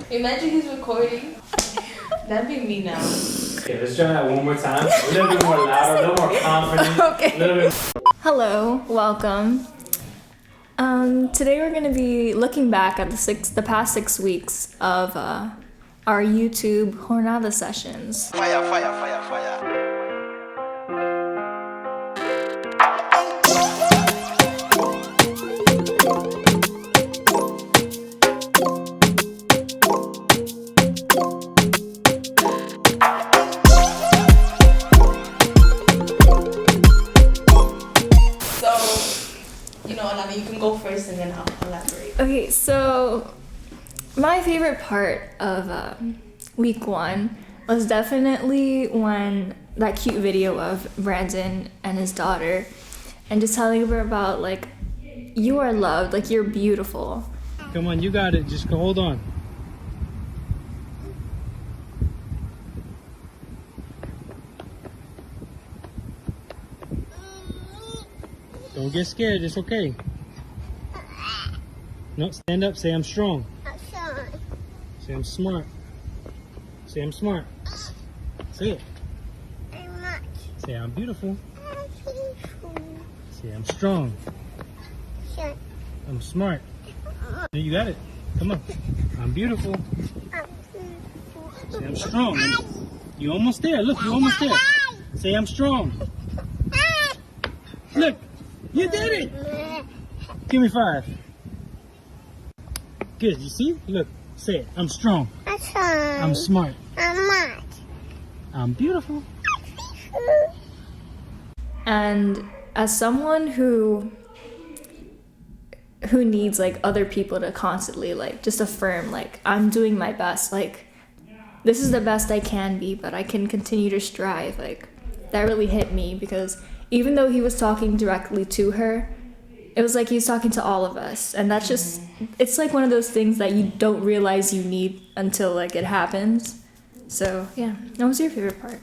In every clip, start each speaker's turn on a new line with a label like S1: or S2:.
S1: Imagine he's recording. That'd be me now.
S2: Okay, let's try that one more time. A little bit more louder, a little more confident.
S3: Okay.
S2: A little bit.
S3: Hello, welcome. Today we're going to be looking back at the past 6 weeks of our YouTube Jornada sessions.
S4: Fire, fire, fire, fire.
S1: Alana, you can go first and then I'll elaborate.
S3: Okay, so my favorite part of week 1 was definitely when that cute video of Brandon and his daughter and just telling her about, like, you are loved, like, you're beautiful.
S2: Come on, you got it. Just hold on. Don't get scared. It's okay. No, stand up. Say I'm strong.
S4: I'm sorry.
S2: Say I'm smart. Say I'm smart. Say it.
S4: I'm not.
S2: Say I'm beautiful.
S4: I'm beautiful.
S2: Say I'm strong.
S4: Sorry.
S2: I'm smart. You got it. Come on. I'm beautiful.
S4: I'm beautiful.
S2: Say I'm strong. You almost there. Look, you almost there. Say I'm strong. Look, you did it. Give me 5. Good. You see? Look. Say it. I'm strong.
S4: I'm sorry.
S2: I'm smart.
S4: I'm not.
S2: I'm beautiful.
S3: And as someone who needs, like, other people to constantly, like, just affirm, like, I'm doing my best, like, this is the best I can be, but I can continue to strive, like, that really hit me, because even though he was talking directly to her, it was like he was talking to all of us, and that's just, it's like one of those things that you don't realize you need until, like, it happens. So yeah, what was your favorite part?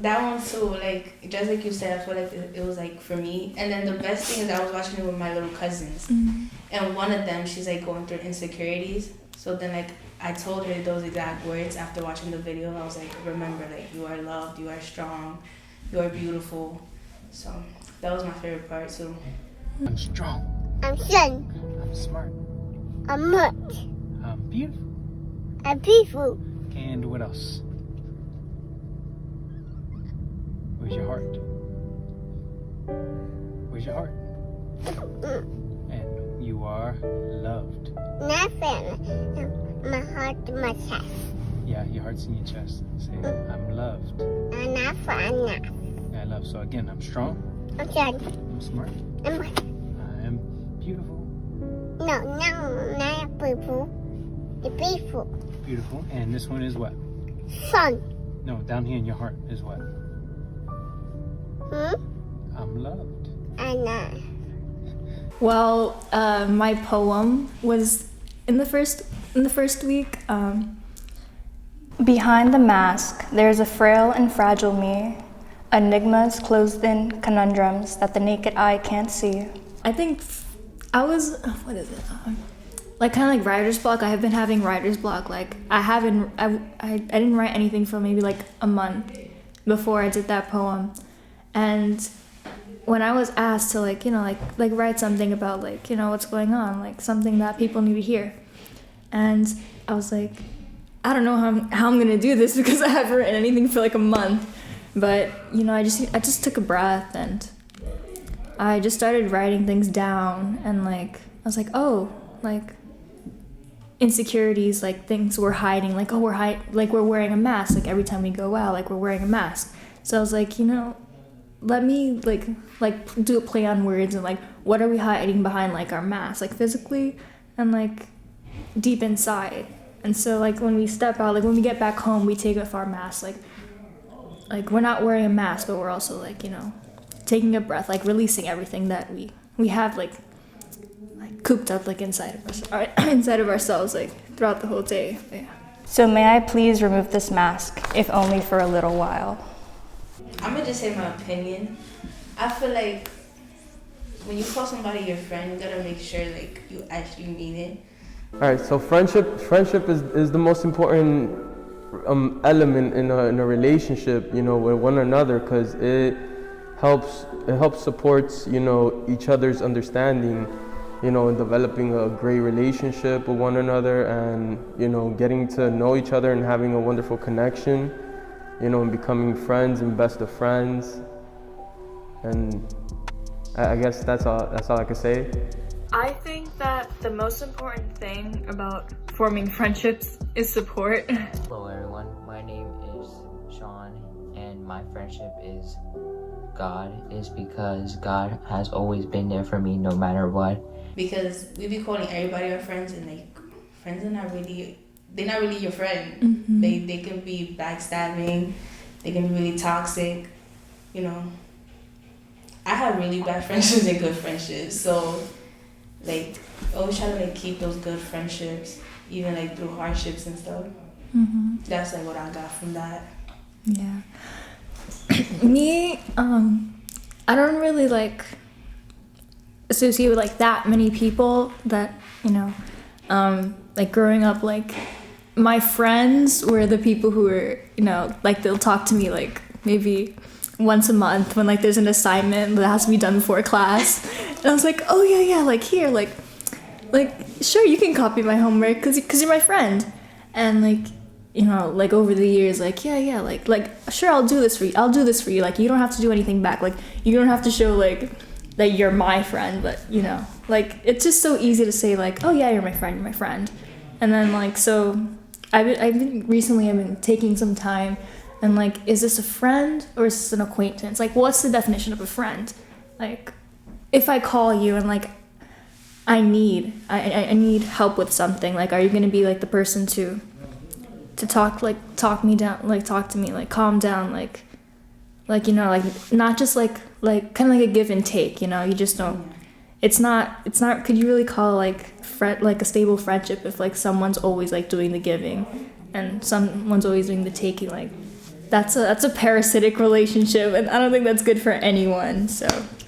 S1: That one too, like, just like you said, I feel like it was like for me. And then the best thing is I was watching it with my little cousins.
S3: Mm-hmm.
S1: And one of them, she's like going through insecurities. So then, like, I told her those exact words after watching the video. I was like, remember, like, you are loved, you are strong, you are beautiful. So that was my favorite part too.
S2: I'm strong.
S4: I'm strong.
S2: I'm smart.
S4: I'm not.
S2: I'm beautiful.
S4: I'm beautiful.
S2: And what else? Where's your heart? Where's your heart? And you are loved.
S4: Nothing. My heart, my chest.
S2: Yeah, your heart's in your chest. Say, I'm loved.
S4: I'm not enough.
S2: I love. So again, I'm strong.
S4: I'm strong.
S2: I'm smart.
S4: I'm
S2: I am beautiful.
S4: no, not beautiful. It's beautiful.
S2: Beautiful. And this one is what?
S4: Sun.
S2: No, down here in your heart is what? I'm loved.
S4: And
S3: Well, my poem was in the first week. Behind the mask, there's a frail and fragile me, enigmas clothed in conundrums that the naked eye can't see. I think I was, what is it? Like, kind of like writer's block. I have been having writer's block. Like, I didn't write anything for maybe like a month before I did that poem. And when I was asked to, like, you know, like write something about, like, you know, what's going on, like something that people need to hear. And I was like, I don't know how I'm gonna do this because I haven't written anything for like a month. But, you know, I just took a breath and I just started writing things down, and, like, I was like, oh, like, insecurities, like, things we're hiding, like, oh, we're wearing a mask, like, every time we go out, like, we're wearing a mask. So I was like, you know, let me, like do a play on words, and, like, what are we hiding behind, like, our mask, like, physically and, like, deep inside. And so, like, when we step out, like, when we get back home, we take off our mask, like we're not wearing a mask, but we're also, like, you know, taking a breath, like, releasing everything that we have, like cooped up, like, inside of ourselves, like, throughout the whole day. But, yeah. So may I please remove this mask, if only for a little while?
S1: I'm gonna just say my opinion. I feel like when you call somebody your friend, you gotta make sure, like, you actually mean it.
S5: All right, so friendship is the most important element in a relationship, you know, with one another, because it helps supports, you know, each other's understanding, you know, in developing a great relationship with one another, and, you know, getting to know each other and having a wonderful connection, you know, and becoming friends and best of friends. And I guess that's all I can say.
S3: I think that the most important thing about forming friendships is support.
S6: Hello everyone, my name is Sean, and my friendship is because God has always been there for me no matter what.
S1: Because we be calling everybody our friends, and like friends are not really, they're not really your friend. They can be backstabbing, they can be really toxic, you know. I have really bad friendships and good friendships, so like always try to like keep those good friendships, even like through hardships and stuff. That's like what I got from that.
S3: Yeah. Me, I don't really like associate with like that many people that, you know, like growing up, like my friends were the people who were, you know, like they'll talk to me like maybe once a month when like there's an assignment that has to be done before class, and I was like, oh yeah, like here, like sure, you can copy my homework because you're my friend. And like, you know, like over the years, like yeah, like sure, I'll do this for you, like you don't have to do anything back, like you don't have to show like that you're my friend, but you know, like it's just so easy to say like, oh yeah, you're my friend. And then like, so I've been taking some time and like, is this a friend or is this an acquaintance? Like, what's the definition of a friend? Like, if I call you and like I need help with something, like are you gonna be like the person to talk me down, like talk to me, like calm down, like you know, like not just like kind of like a give and take, you know, you just don't, it's not could you really call like a stable friendship if like someone's always like doing the giving and someone's always doing the taking? Like that's a parasitic relationship, and I don't think that's good for anyone. So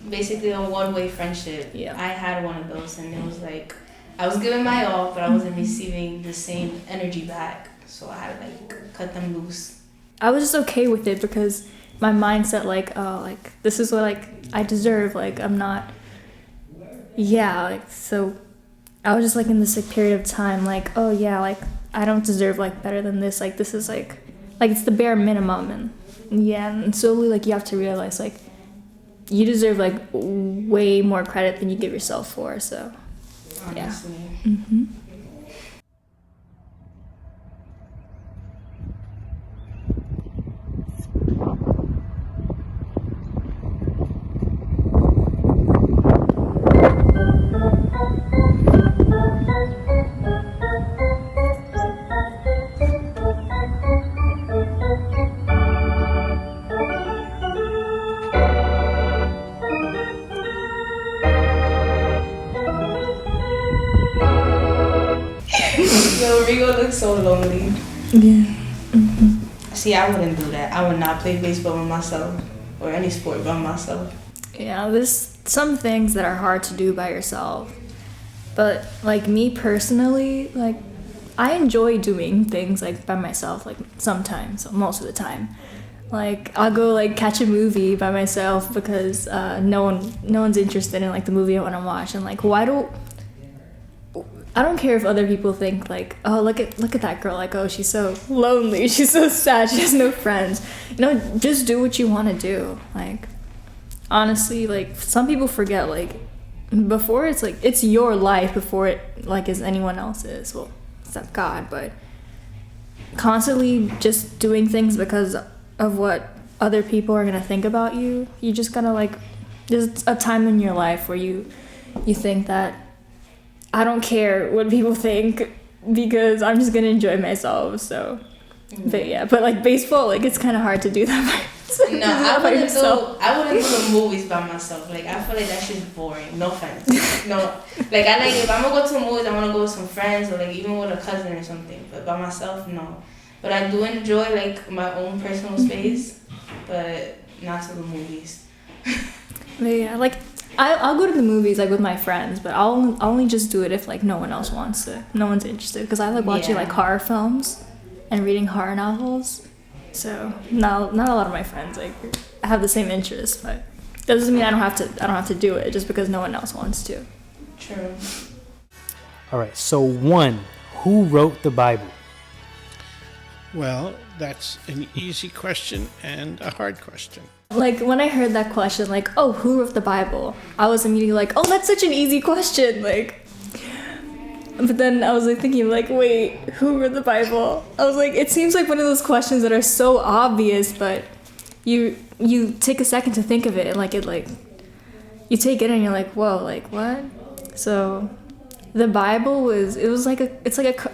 S1: Basically a one-way friendship.
S3: Yeah.
S1: I had one of those, and it was like I was giving my all, but I wasn't receiving the same energy back, so I had to like cut them loose.
S3: I was just okay with it because my mindset, like, oh, like this is what like I deserve, like I'm not, yeah, like, so I was just like in this like period of time, like, oh yeah, like I don't deserve like better than this, like this is like it's the bare minimum. And yeah, and slowly like you have to realize like you deserve like way more credit than you give yourself for. So
S1: Honestly.
S3: Yeah.
S1: Yo, Rigo looks so lonely.
S3: Yeah.
S1: See, I wouldn't do that. I would not play baseball by myself or any sport by myself.
S3: Yeah, there's some things that are hard to do by yourself. But like me personally, like I enjoy doing things like by myself, like sometimes, most of the time. Like I'll go like catch a movie by myself because no one's interested in like the movie I want to watch, and like I don't care if other people think like, oh, look at that girl, like, oh, she's so lonely, she's so sad, she has no friends. You know, just do what you want to do. Like honestly, like some people forget, like before it's like it's your life before it like is anyone else's, well except God, but constantly just doing things because of what other people are gonna think about you. You just gotta like, there's a time in your life where you think that I don't care what people think because I'm just gonna enjoy myself. So but yeah, but like baseball, like it's kind of hard to do that
S1: No, I wouldn't do the movies by myself. Like I feel like that shit's boring. No offense. No, like I like if I'm gonna go to the movies, I want to go with some friends or like even with a cousin or something. But by myself, no. But I do enjoy like my own personal space, but not to the movies.
S3: But yeah, like I'll go to the movies like with my friends, but I'll only just do it if like no one else wants to. No one's interested because I like watching like horror films and reading horror novels. So not a lot of my friends like have the same interest, but that doesn't mean I don't have to do it just because no one else wants to.
S1: True.
S2: All right. So 1, who wrote the Bible?
S7: Well, that's an easy question and a hard question.
S3: Like when I heard that question, like, oh, who wrote the Bible? I was immediately like, oh, that's such an easy question. Like, but then I was like thinking, like, wait, who wrote the Bible? I was like, it seems like one of those questions that are so obvious, but you take a second to think of it, and like you take it and you're like, whoa, like what? So the Bible it's like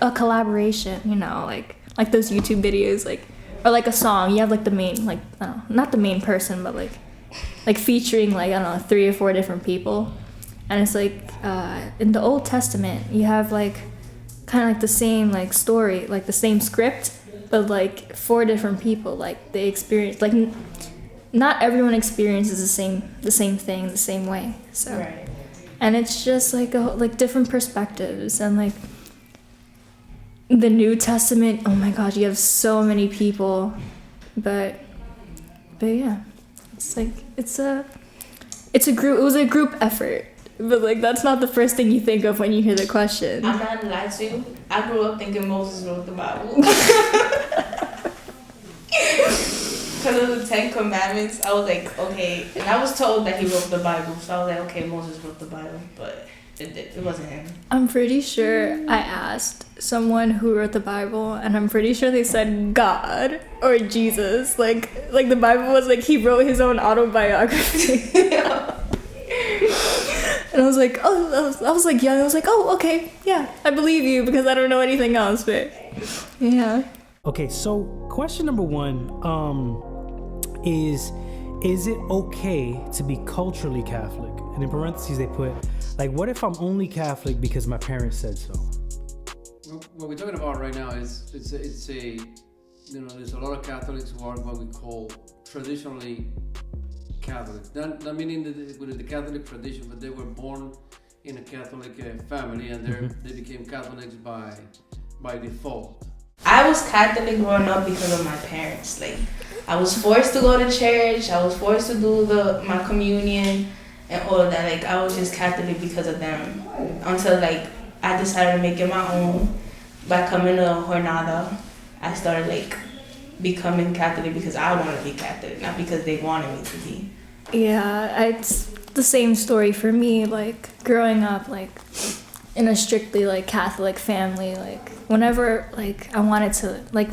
S3: a collaboration, you know, like those YouTube videos, like. Or like a song, you have like the main, like, I don't know, not the main person, but like featuring like, I don't know, 3 or 4 different people. And it's like, in the Old Testament, you have like, kind of like the same like story, like the same script, but like 4 different people, like they experience, like not everyone experiences the same thing the same way. So,
S1: Right.
S3: And it's just like different perspectives and like, the New Testament, oh my gosh, you have so many people, but yeah, it's like it's a group. It was a group effort, but like that's not the first thing you think of when you hear the question.
S1: I'm not gonna lie to you. I grew up thinking Moses wrote the Bible. Because of the 10 Commandments, I was like, okay, and I was told that he wrote the Bible, so I was like, okay, Moses wrote the Bible, but it wasn't him.
S3: I'm pretty sure I asked someone who wrote the Bible, and I'm pretty sure they said God or Jesus. Like the Bible was like he wrote his own autobiography. And I was like, oh, I was like young. I was like, oh, okay, yeah, I believe you because I don't know anything else. But yeah.
S2: Okay, so question number 1 is it okay to be culturally Catholic? And in parentheses they put, like, what if I'm only Catholic because my parents said so?
S8: What we're talking about right now is it's a there's a lot of Catholics who are what we call traditionally Catholic. Not meaning that with the Catholic tradition, but they were born in a Catholic family and they became Catholics by default.
S1: I was Catholic growing up because of my parents. Like, I was forced to go to church. I was forced to do my communion and all of that. Like, I was just Catholic because of them. Until like I decided to make it my own by coming to Jornada. I started like becoming Catholic because I wanted to be Catholic, not because they wanted me to be.
S3: Yeah, it's the same story for me. Like growing up, like in a strictly like Catholic family, like whenever like I wanted to like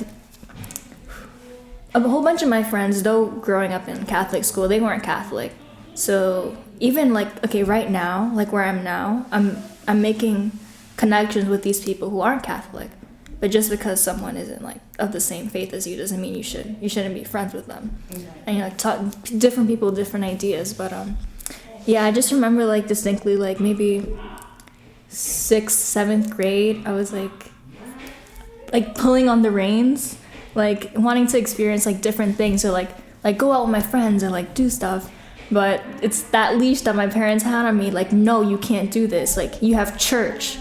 S3: a whole bunch of my friends, though growing up in Catholic school, they weren't Catholic. So even like okay, right now, like where I'm now, I'm making connections with these people who aren't Catholic. But just because someone isn't like of the same faith as you doesn't mean you shouldn't be friends with them. Exactly. And you know, talk different people, different ideas. But yeah, I just remember like distinctly like maybe 6th, 7th grade, I was like pulling on the reins, like wanting to experience like different things or like go out with my friends or like do stuff. But it's that leash that my parents had on me, like, no, you can't do this. Like, you have church.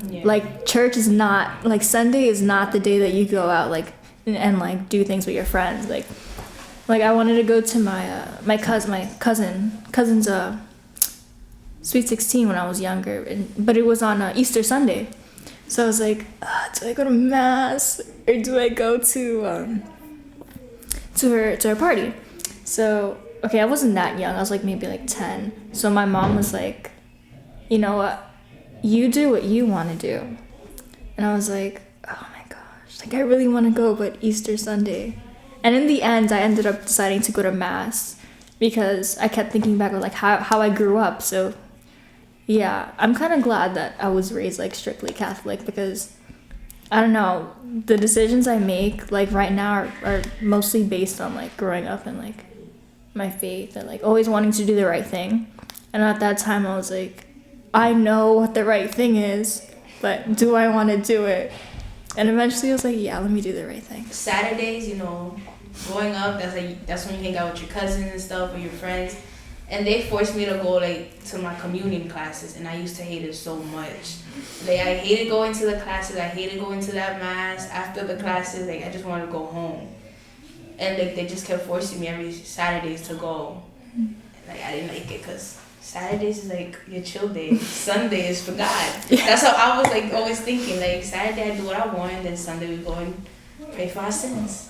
S3: Yeah. Like, church is not, like, Sunday is not the day that you go out, like, and like, do things with your friends. Like I wanted to go to my cousin's Sweet 16 when I was younger, but it was on Easter Sunday. So I was like, do I go to Mass or do I go to her party? So, okay, I wasn't that young. I was like maybe like 10. So my mom was like, you know what? You do what you want to do. And I was like, oh my gosh, like I really want to go, but Easter Sunday. And in the end, I ended up deciding to go to Mass because I kept thinking back of like how I grew up. So yeah, I'm kind of glad that I was raised like strictly Catholic because I don't know, the decisions I make like right now are mostly based on like growing up and like my faith and like always wanting to do the right thing. And at that time I was like, I know what the right thing is, but do I want to do it? And eventually I was like, yeah, let me do the right thing.
S1: Saturdays, you know, growing up, that's when you hang out with your cousins and stuff or your friends. And they forced me to go like to my communion classes, and I used to hate it so much. Like I hated going to the classes. I hated going to that mass after the classes. Like I just wanted to go home, and like they just kept forcing me every Saturdays to go. Like I didn't like it because Saturdays is like your chill day. Sunday is for God. That's how I was like always thinking. Like Saturday I do what I want, and then Sunday we go and pray for our sins.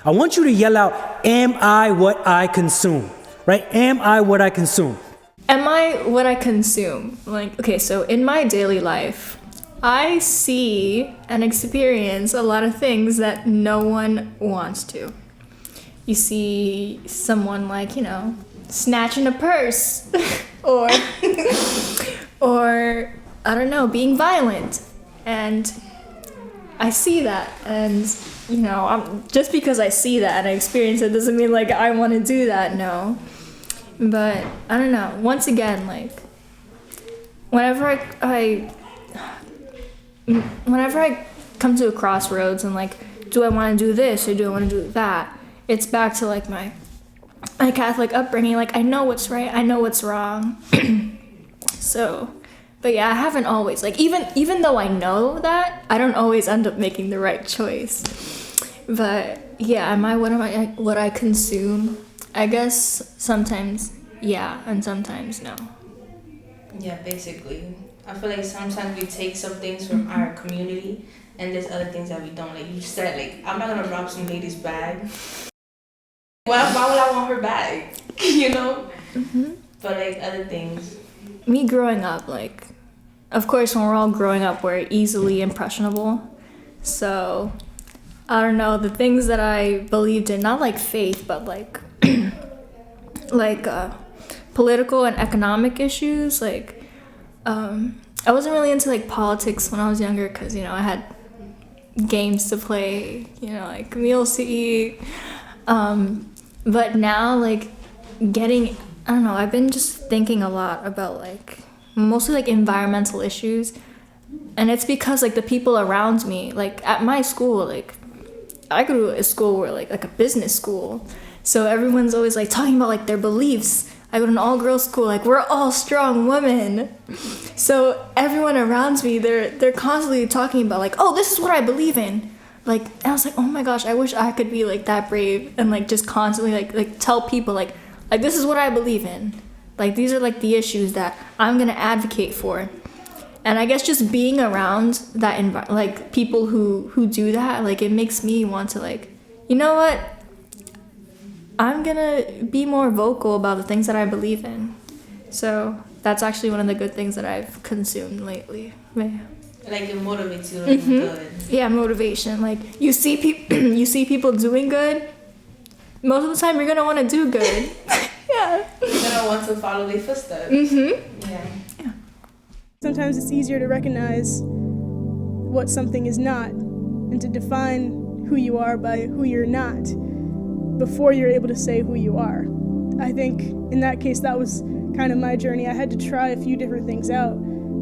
S2: I want you to yell out, am I what I consume? Right? Am I what I consume?
S3: Am I what I consume? Like, okay, so in my daily life, I see and experience a lot of things that no one wants to. You see someone like, you know, snatching a purse or I don't know, being violent. And I see that, and you know, just because I see that and I experience it doesn't mean like I want to do that, no. But I don't know. Once again, like whenever I come to a crossroads and like, do I want to do this or do I want to do that? It's back to like my Catholic upbringing. Like I know what's right, I know what's wrong. So. But yeah, I haven't always, like, even though I know that, I don't always end up making the right choice. But yeah, what I consume? I guess sometimes yeah, and sometimes no.
S1: Yeah, basically. I feel like sometimes we take some things from our community, and there's other things that we don't. Like you said, like, I'm not gonna rob some lady's bag. Why would I want her bag? You know?
S3: Mm-hmm.
S1: But like other things.
S3: Me growing up, like, of course, when we're all growing up, we're easily impressionable. So, I don't know, the things that I believed in, not like faith, but like, political and economic issues. Like, I wasn't really into like politics when I was younger because, you know, I had games to play, you know, like meals to eat. But now, like, I don't know, I've been just thinking a lot about like mostly like environmental issues, and it's because like the people around me, like at my school, like I go to a school where like a business school, so everyone's always like talking about like their beliefs. I go to an all-girls school, like we're all strong women, so everyone around me, they're constantly talking about like, oh, this is what I believe in. Like, and I was like, oh my gosh, I wish I could be like that brave and like just constantly like tell people like this is what I believe in. Like, these are, like, the issues that I'm going to advocate for. And I guess just being around that, like, people who do that, like, it makes me want to, like, you know what? I'm going to be more vocal about the things that I believe in. So that's actually one of the good things that I've consumed lately. Yeah.
S1: Like, it motivates you to do good.
S3: Yeah, motivation. Like, you see people doing good, most of the time you're going to want to do good. Yeah.
S1: You're gonna want to follow their footsteps.
S3: Mm-hmm.
S1: Yeah.
S9: Sometimes it's easier to recognize what something is not and to define who you are by who you're not before you're able to say who you are. I think in that case, that was kind of my journey. I had to try a few different things out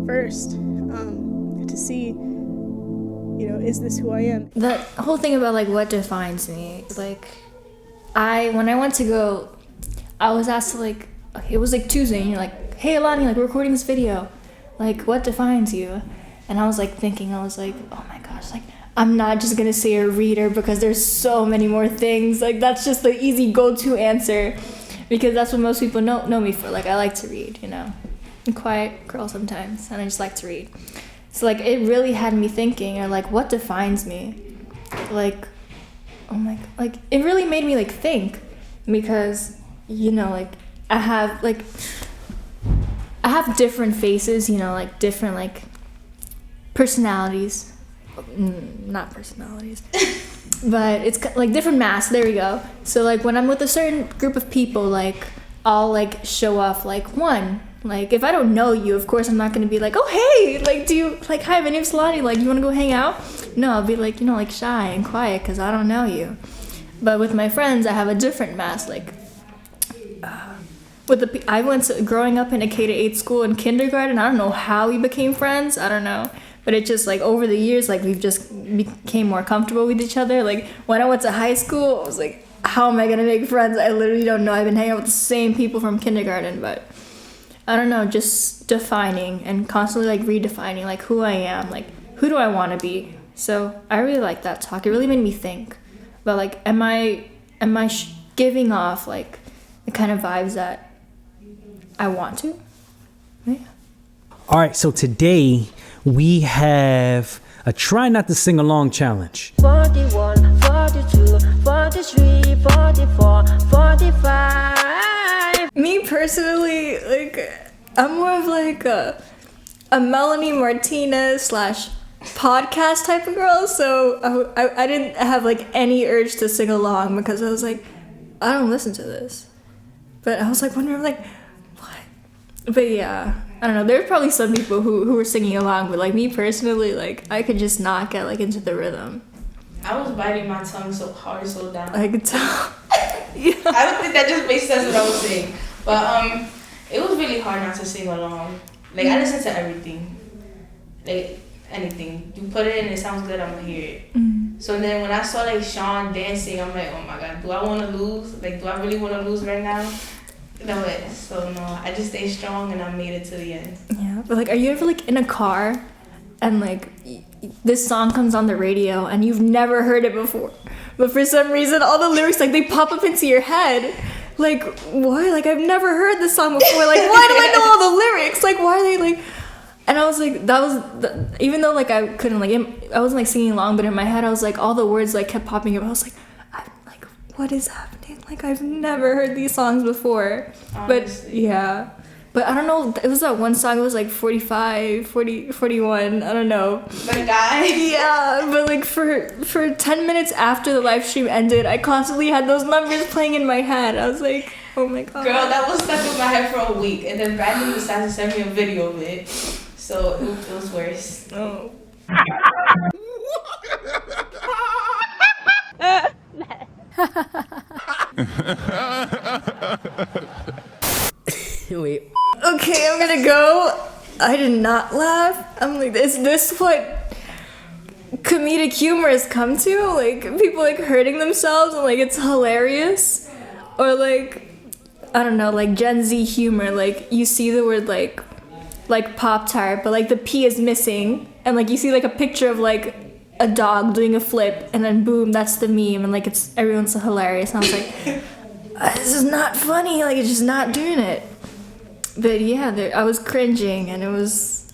S9: first to see, you know, is this who I am?
S3: The whole thing about like what defines me, like when I went to go, I was asked to like, it was like Tuesday, and you're like, hey Elani, like we're recording this video, like what defines you? And I was like thinking, I was like, oh my gosh, like I'm not just gonna say a reader because there's so many more things. Like that's just the easy go-to answer because that's what most people know me for. Like I like to read, you know. I'm a quiet girl sometimes, and I just like to read. So like it really had me thinking, or like what defines me? Like, oh my god, like it really made me like think because, you know, like I have different faces, you know, like different like personalities. Not personalities, but it's like different masks. There we go. So like when I'm with a certain group of people, like I'll like show off like one. Like if I don't know you, of course I'm not gonna be like, oh hey, like do you like, hi, my name's Elani, like you wanna go hang out? No, I'll be like, you know, like shy and quiet because I don't know you. But with my friends, I have a different mask. Like I went to growing up in a K-8 school in kindergarten. I don't know how we became friends. I don't know. But it just like over the years, like we've just became more comfortable with each other. Like when I went to high school, I was like, how am I gonna make friends? I literally don't know. I've been hanging out with the same people from kindergarten, but I don't know, just defining and constantly like redefining like who I am, like who do I want to be. So I really like that talk. It really made me think about like, am I giving off like the kind of vibes that I want to? Yeah.
S2: All right, so today we have a try not to sing along challenge.
S10: 41, 42, 43, 44, 45.
S3: Me personally, like, I'm more of like a Melanie Martinez / podcast type of girl, so I didn't have like any urge to sing along because I was like, I don't listen to this. But I was like wondering like, what? But yeah, I don't know. There were probably some people who were singing along, but like me personally, like I could just not get like into the rhythm.
S1: I was biting my tongue so hard, so down.
S3: I could tell.
S1: Yeah. I don't think that just makes sense what I was saying. But it was really hard not to sing along. Like I listen to everything. Like anything. You put it in, it sounds good, I'm gonna hear it.
S3: Mm-hmm.
S1: So then when I saw like Sean dancing, I'm like, oh my god, do I wanna lose? Like, do I really wanna lose right now? No way. So no, I just stayed strong and I made it to the end.
S3: Yeah, but like, are you ever like in a car and like this song comes on the radio and you've never heard it before, but for some reason all the lyrics like they pop up into your head? Like, what? Like, I've never heard this song before. Like, why do I know all the lyrics? Like, why are they like? And I was like, even though like I couldn't like, I wasn't like singing along, but in my head I was like, all the words like kept popping up. I was like, what is happening? Like, I've never heard these songs before. Honestly. But yeah, but I don't know. It was that one song. It was like 45, 40, 41. I don't know.
S1: The guy.
S3: Yeah, but like for 10 minutes after the live stream ended, I constantly had those numbers playing in my head. I was like, oh my god.
S1: Girl, that was stuck in my head for a week, and then Brandon decided to send me a video of it. So it was worse.
S3: Oh.
S2: Wait.
S3: Okay, I'm gonna go. I did not laugh. I'm like, is this what comedic humor has come to? Like, people like hurting themselves and like it's hilarious? Or like, I don't know, like Gen Z humor. Like, you see the word like Pop-Tart, but like the P is missing. And like you see like a picture of like a dog doing a flip, and then boom, that's the meme, and like everyone's so hilarious. And I was like, this is not funny. Like, it's just not doing it. But yeah, I was cringing, and it's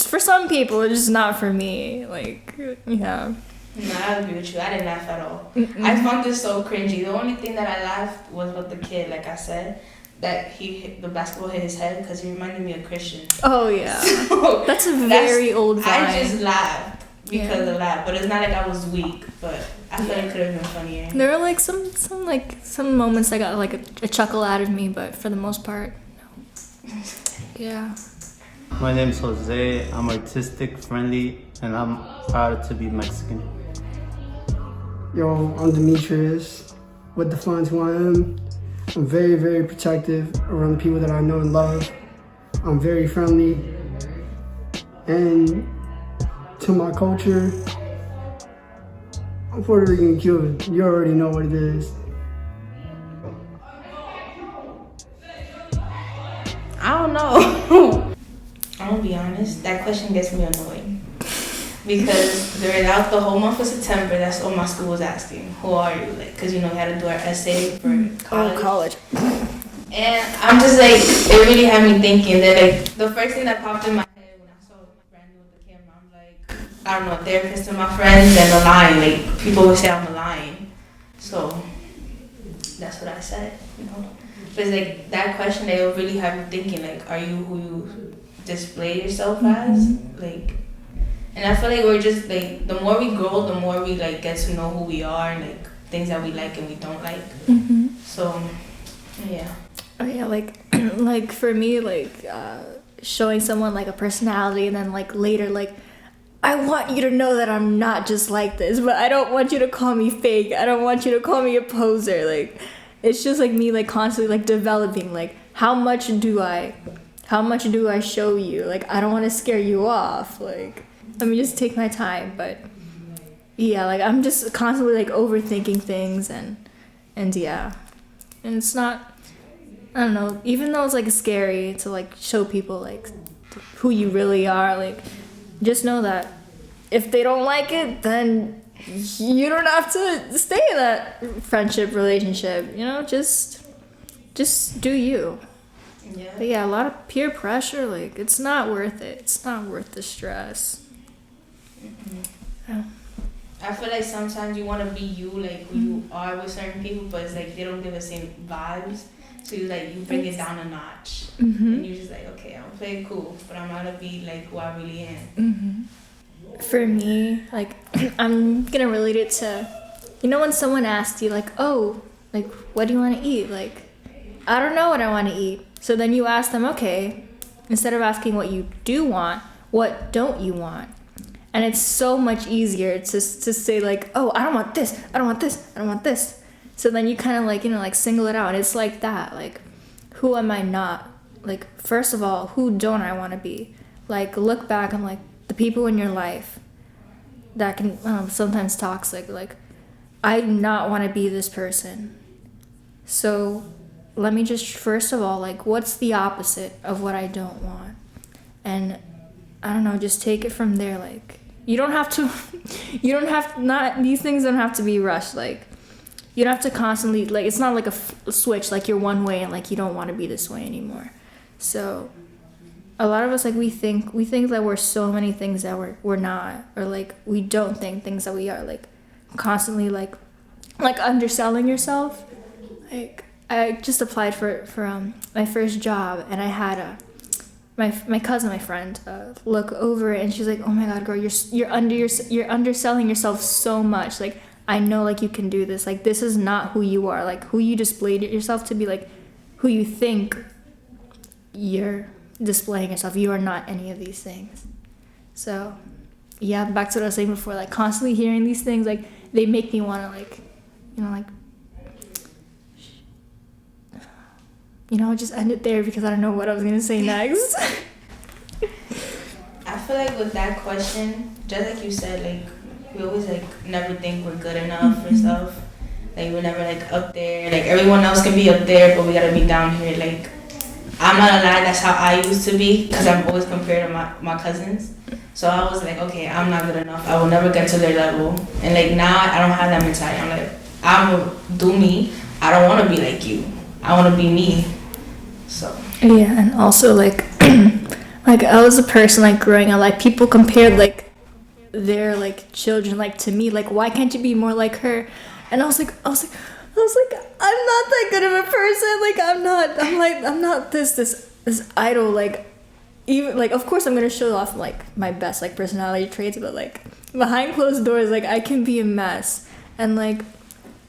S3: for some people, it's just not for me. Like, yeah.
S1: No, I agree with you. I didn't laugh at all. I found this so cringy. The only thing that I laughed was with the kid, like I said, that the basketball hit his head because he reminded me of Christian.
S3: Oh yeah, so that's a very old vibe.
S1: I just laughed because of that, but it's not like I was weak. But I feel like it could have been funnier.
S3: There were like some moments that got like a chuckle out of me, but for the most part, no. Yeah.
S11: My name is Jose. I'm artistic, friendly, and I'm proud to be Mexican.
S12: Yo, I'm Demetrius. What defines who I am? I'm very, very protective around the people that I know and love. I'm very friendly. And to my culture, I'm Puerto Rican and Cuban. You already know what it is.
S1: I don't know. I'm gonna be honest, that question gets me annoyed. Because throughout the whole month of September, that's all my school was asking. Who are you? Like, because, you know, we had to do our essay for college.
S3: Oh, college.
S1: And I'm just like, it really had me thinking that, like, the first thing that popped in my head when I saw Brandon with the camera, I'm like, I don't know, therapist to my friends and a lion. Like, people would say I'm a lion. So, that's what I said, you know. But it's like, that question, they will really have you thinking, like, are you who you display yourself as? Like, and I feel like we're just like, the more we grow, the more we like get to know who we are and like things that we like and we don't like. So, yeah.
S3: Oh yeah, like like for me, like showing someone like a personality, and then like later, like, I want you to know that I'm not just like this, but I don't want you to call me fake. I don't want you to call me a poser. Like, it's just like me like constantly like developing, like, how much do I show you? Like, I don't want to scare you off. Like, let me just take my time. But yeah, like I'm just constantly like overthinking things and yeah. And it's not, I don't know, even though it's like scary to like show people like who you really are, like just know that if they don't like it, then you don't have to stay in that friendship relationship, you know, just do you.
S1: Yeah.
S3: But yeah, a lot of peer pressure, like it's not worth it. It's not worth the stress. Yeah.
S1: I feel like sometimes you want to be you, like who you are with certain people, but it's like they don't give the same vibes. So you bring it down a notch, and you're just like, okay, I'm playing cool, but I'm not gonna be like who I really am.
S3: For me, like I'm gonna relate it to, you know, when someone asks you like, oh, like what do you want to eat? Like, I don't know what I want to eat. So then you ask them, okay, instead of asking what you do want, what don't you want? And it's so much easier to say like, oh, I don't want this, I don't want this, I don't want this. So then you kind of like, you know, like single it out. And it's like that, like, who am I not? Like, first of all, who don't I want to be? Like, look back on like the people in your life that can sometimes toxic. Like, I do not want to be this person. So let me just, first of all, like, what's the opposite of what I don't want? And I don't know, just take it from there. Like, you don't have to, these things don't have to be rushed. Like, you don't have to constantly, like, it's not like a switch, like you're one way and like you don't want to be this way anymore. So a lot of us, like, we think that we're so many things that we're not, or like we don't think things that we are, like constantly like underselling yourself. Like, I just applied for my first job, and I had my cousin, my friend, look over it, and she's like, "Oh my God, girl, you're underselling yourself so much. Like, I know, like, you can do this. Like, this is not who you are. Like, who you displayed yourself to be, like, who you think you're displaying yourself. You are not any of these things." So, yeah, back to what I was saying before. Like, constantly hearing these things, like, they make me want to, like, just end it there because I don't know what I was gonna say next.
S1: I feel like with that question, just like you said, like, we always like never think we're good enough or stuff. Like, we're never like up there. Like, everyone else can be up there, but we gotta be down here. Like, I'm not gonna lie, that's how I used to be, because I'm always compared to my cousins. So I was like, okay, I'm not good enough. I will never get to their level. And like, now I don't have that mentality. I'm like, I'm gonna do me. I don't want to be like you. I want to be me. So
S3: yeah, and also like like I was a person like growing up, like people compared like their like children like to me, like, why can't you be more like her? And I was like I'm not that good of a person. Like, I'm not this idol. Like, even like, of course I'm gonna show off like my best like personality traits, but like behind closed doors, like, I can be a mess. And like,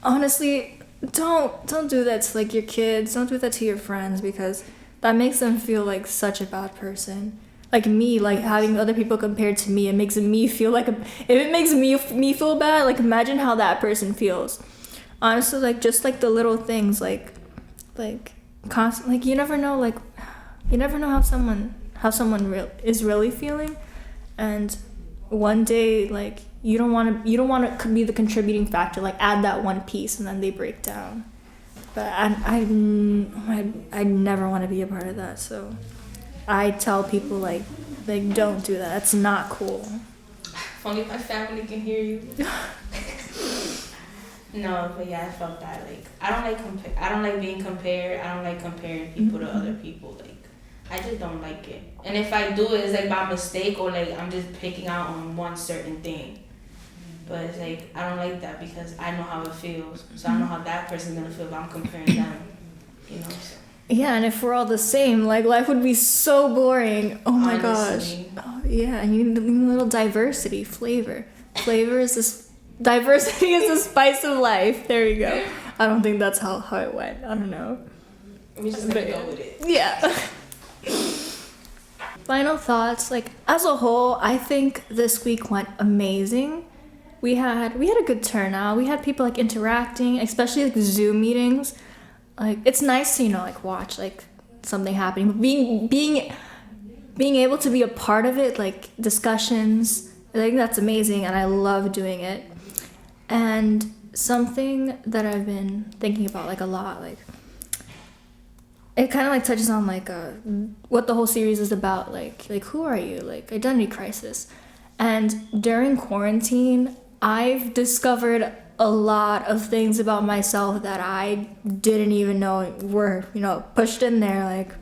S3: honestly, don't do that to like your kids. Don't do that to your friends, because that makes them feel like such a bad person. Like me, like having other people compared to me, it makes me feel like if it makes me feel bad, like imagine how that person feels. Honestly, like, just like the little things, like constant, like, you never know how someone is really feeling, and one day, like, you don't want to be the contributing factor, like, add that one piece and then they break down. But I never want to be a part of that. So I tell people like don't do that. That's not cool.
S1: If only my family can hear you. No, but yeah, I felt that. Like, I don't like being compared. I don't like comparing people to other people. Like, I just don't like it. And if I do it, it's like by mistake, or like I'm just picking out on one certain thing. But it's like, I don't like that, because I know how it feels. So I know how that person's gonna feel if I'm comparing them. You know. So.
S3: Yeah, and if we're all the same, like, life would be so boring. Oh my
S1: Honestly.
S3: gosh. Oh, yeah, and you need a little diversity, flavor. Diversity is the spice of life. There you go. I don't think that's how it went. I don't know.
S1: We're just gonna go with it.
S3: Yeah. Final thoughts. Like, as a whole, I think this week went amazing. We had a good turnout. We had people like interacting, especially like Zoom meetings. Like, it's nice to, like, watch like something happening. But being able to be a part of it, like discussions, I think that's amazing, and I love doing it. And something that I've been thinking about like a lot, like it kind of like touches on like what the whole series is about, like who are you, like identity crisis. And during quarantine, I've discovered a lot of things about myself that I didn't even know were, you know, pushed in there. Like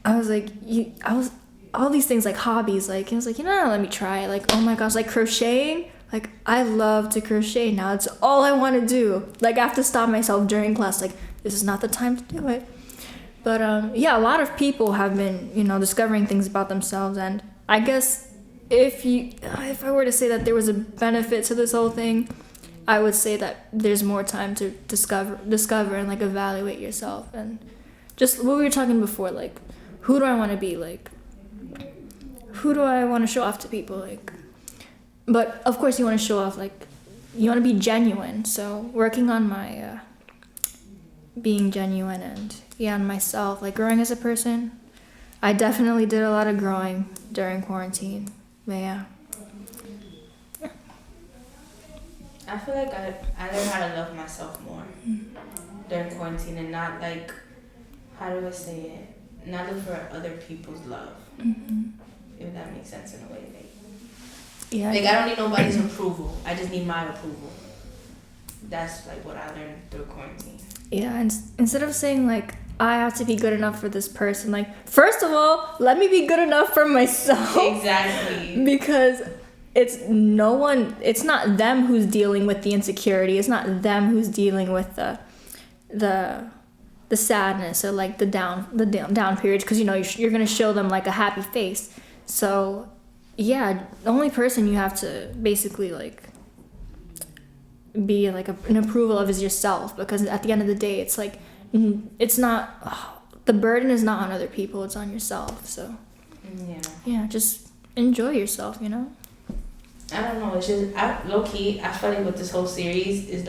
S3: I was like, all these things like hobbies, like I was like, you know, let me try it. Like, oh my gosh, like crocheting. Like I love to crochet now. It's all I want to do. Like I have to stop myself during class. Like this is not the time to do it. But yeah, a lot of people have been, you know, discovering things about themselves. And I guess if I were to say that there was a benefit to this whole thing, I would say that there's more time to discover and like evaluate yourself. And just what we were talking before, like who do I want to be? Like who do I want to show off to people? Like, but of course you want to show off, like you want to be genuine. So working on my being genuine and on myself, like growing as a person. I definitely did a lot of growing during quarantine. But yeah.
S1: I feel like I learned how to love myself more during quarantine and not like, how do I say it? Not look for other people's love. If that makes sense in a way. Like I don't need nobody's approval. I just need my approval. That's like what I learned through quarantine.
S3: Yeah, and instead of saying like I have to be good enough for this person, like first of all, let me be good enough for myself.
S1: Exactly.
S3: Because it's not them who's dealing with the insecurity. It's not them who's dealing with the sadness or like the down periods, because you know you're gonna show them like a happy face. So yeah, the only person you have to basically like be like an approval of is yourself, because at the end of the day it's like it's not the burden is not on other people, it's on yourself. So yeah, just enjoy yourself, you know.
S1: I don't know, it's just low-key I feel like with this whole series is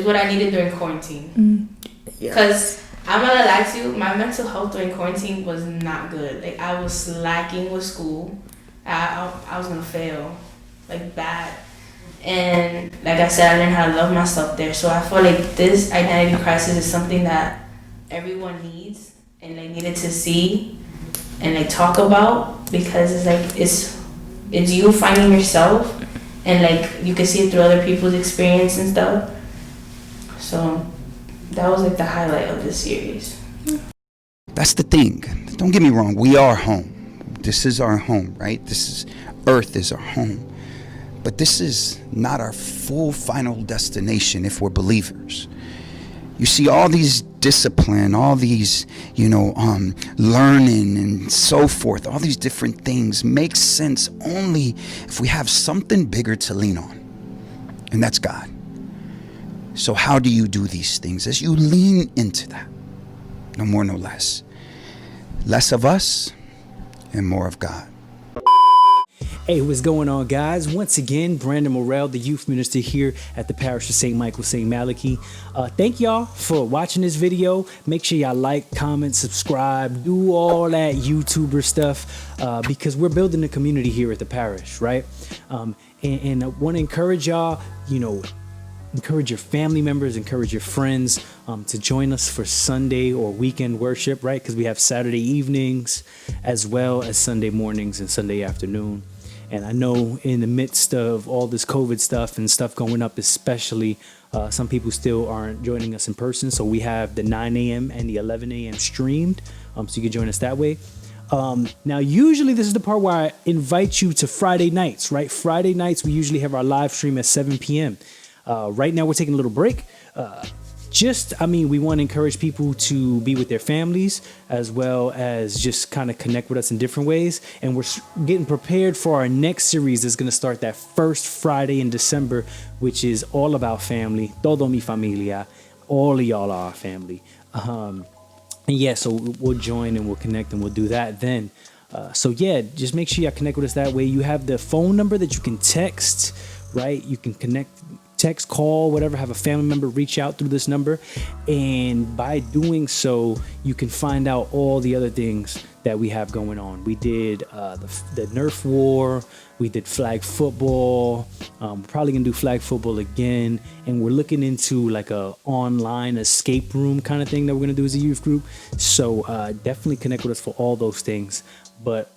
S1: what I needed during quarantine. Because I'm not gonna lie to you, my mental health during quarantine was not good. Like I was slacking with school. I was gonna fail like bad. And like I said, I learned how to love myself there. So I feel like this identity crisis is something that everyone needs and like needed to see and like talk about, because it's like it's you finding yourself, and like you can see it through other people's experience and stuff. So that was like the highlight of this series.
S13: That's the thing. Don't get me wrong. We are home. This is our home, right? Earth is our home. But this is not our full final destination if we're believers. You see, all these discipline, all these, learning and so forth, all these different things make sense only if we have something bigger to lean on. And that's God. So how do you do these things? As you lean into that, no more, no less. Less of us and more of God.
S2: Hey, what's going on, guys? Once again, Brandon Morrell, the youth minister here at the parish of St. Michael, St. Malachy. Thank y'all for watching this video. Make sure y'all like, comment, subscribe, do all that YouTuber stuff, because we're building a community here at the parish, right? And I want to encourage y'all, encourage your family members, encourage your friends to join us for Sunday or weekend worship, right? Because we have Saturday evenings as well as Sunday mornings and Sunday afternoon. And I know in the midst of all this COVID stuff and stuff going up, especially, some people still aren't joining us in person. So we have the 9 a.m. and the 11 a.m. streamed, so you can join us that way. Now, usually this is the part where I invite you to Friday nights, right? Friday nights, we usually have our live stream at 7 p.m. Right now, we're taking a little break. We want to encourage people to be with their families as well as just kind of connect with us in different ways. And we're getting prepared for our next series that's going to start that first Friday in December, which is all about family. Todo Mi Familia. All of y'all are our family. So we'll join and we'll connect and we'll do that then. Just make sure y'all connect with us that way. You have the phone number that you can text, right? You can connect, text, call, whatever, have a family member reach out through this number. And by doing so, you can find out all the other things that we have going on. We did the Nerf War. We did flag football. We're probably gonna do flag football again, and we're looking into like a online escape room kind of thing that we're gonna do as a youth group. So definitely connect with us for all those things. But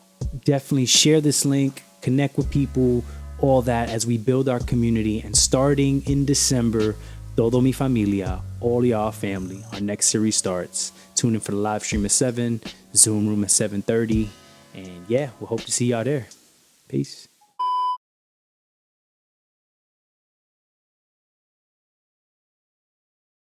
S2: definitely share this link, connect with people, all that as we build our community. And starting in December, Todo Mi Familia, all y'all family. Our next series starts. Tune in for the live stream at 7, Zoom room at 7:30, and yeah, we'll hope to see y'all there. Peace.